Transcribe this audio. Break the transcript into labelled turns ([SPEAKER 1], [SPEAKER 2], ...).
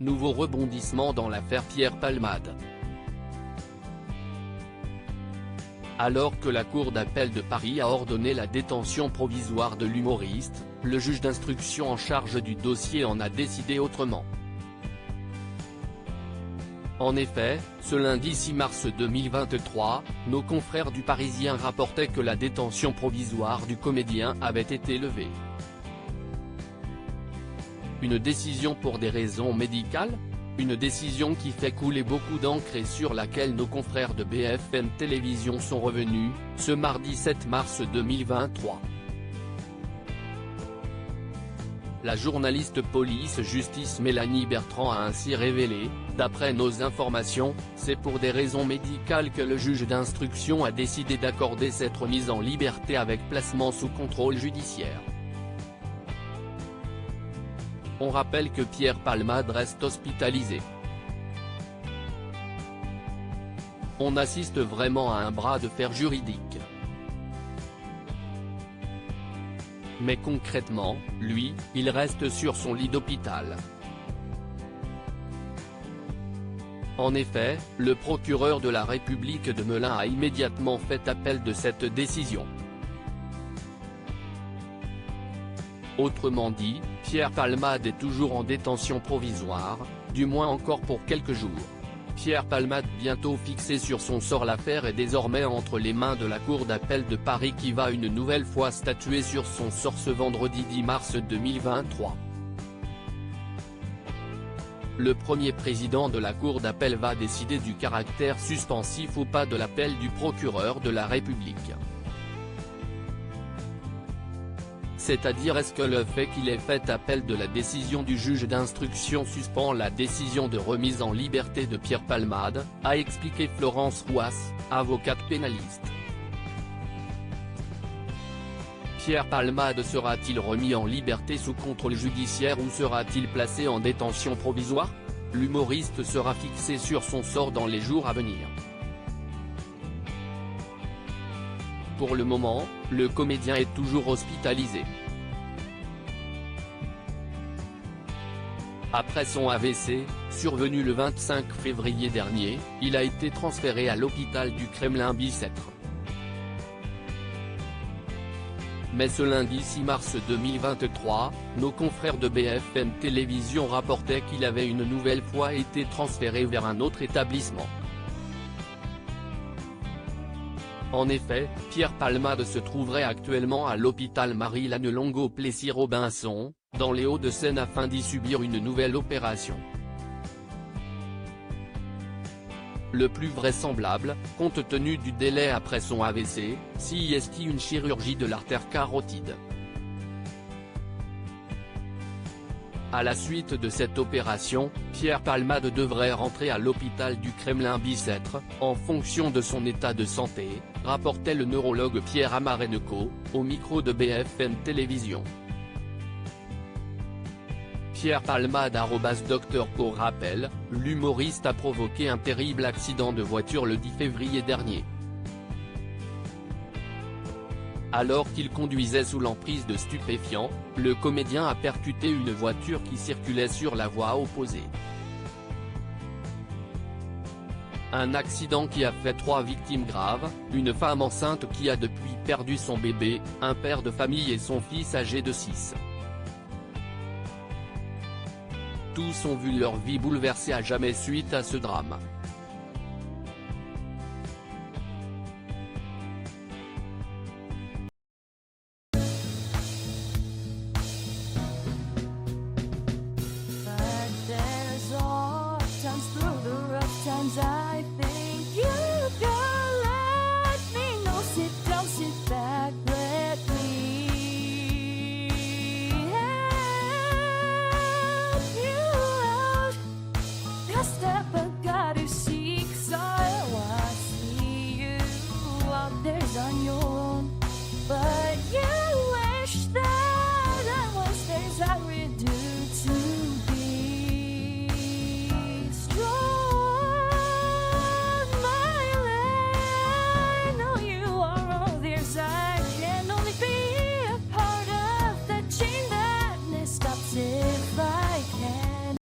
[SPEAKER 1] Nouveau rebondissement dans l'affaire Pierre Palmade. Alors que la Cour d'appel de Paris a ordonné la détention provisoire de l'humoriste, le juge d'instruction en charge du dossier en a décidé autrement. En effet, ce lundi 6 mars 2023, nos confrères du Parisien rapportaient que la détention provisoire du comédien avait été levée. Une décision pour des raisons médicales ? Une décision qui fait couler beaucoup d'encre et sur laquelle nos confrères de BFM Télévision sont revenus, ce mardi 7 mars 2023. La journaliste police-justice Mélanie Bertrand a ainsi révélé, d'après nos informations, c'est pour des raisons médicales que le juge d'instruction a décidé d'accorder cette remise en liberté avec placement sous contrôle judiciaire. On rappelle que Pierre Palmade reste hospitalisé. On assiste vraiment à un bras de fer juridique. Mais concrètement, lui, il reste sur son lit d'hôpital. En effet, le procureur de la République de Melun a immédiatement fait appel de cette décision. Autrement dit, Pierre Palmade est toujours en détention provisoire, du moins encore pour quelques jours. Pierre Palmade bientôt fixé sur son sort. L'affaire est désormais entre les mains de la Cour d'appel de Paris qui va une nouvelle fois statuer sur son sort ce vendredi 10 mars 2023. Le premier président de la Cour d'appel va décider du caractère suspensif ou pas de l'appel du procureur de la République. C'est-à-dire est-ce que le fait qu'il ait fait appel de la décision du juge d'instruction suspend la décision de remise en liberté de Pierre Palmade, a expliqué Florence Rouas, avocate pénaliste. Pierre Palmade sera-t-il remis en liberté sous contrôle judiciaire ou sera-t-il placé en détention provisoire? L'humoriste sera fixé sur son sort dans les jours à venir. Pour le moment, le comédien est toujours hospitalisé. Après son AVC, survenu le 25 février dernier, il a été transféré à l'hôpital du Kremlin-Bicêtre. Mais ce lundi 6 mars 2023, nos confrères de BFM Télévision rapportaient qu'il avait une nouvelle fois été transféré vers un autre établissement. En effet, Pierre Palmade se trouverait actuellement à l'hôpital Marie-Lannelongo-Plessis-Robinson, dans les Hauts-de-Seine afin d'y subir une nouvelle opération. Le plus vraisemblable, compte tenu du délai après son AVC, s'y est une chirurgie de l'artère carotide. À la suite de cette opération, Pierre Palmade devrait rentrer à l'hôpital du Kremlin-Bicêtre, en fonction de son état de santé, rapportait le neurologue Pierre Amareneko, au micro de BFM Télévision. Pierre Palmade @Docteur pour rappel, l'humoriste a provoqué un terrible accident de voiture le 10 février dernier. Alors qu'il conduisait sous l'emprise de stupéfiants, le comédien a percuté une voiture qui circulait sur la voie opposée. Un accident qui a fait 3 victimes graves, une femme enceinte qui a depuis perdu son bébé, un père de famille et son fils âgé de 6. Tous ont vu leur vie bouleversée à jamais suite à ce drame.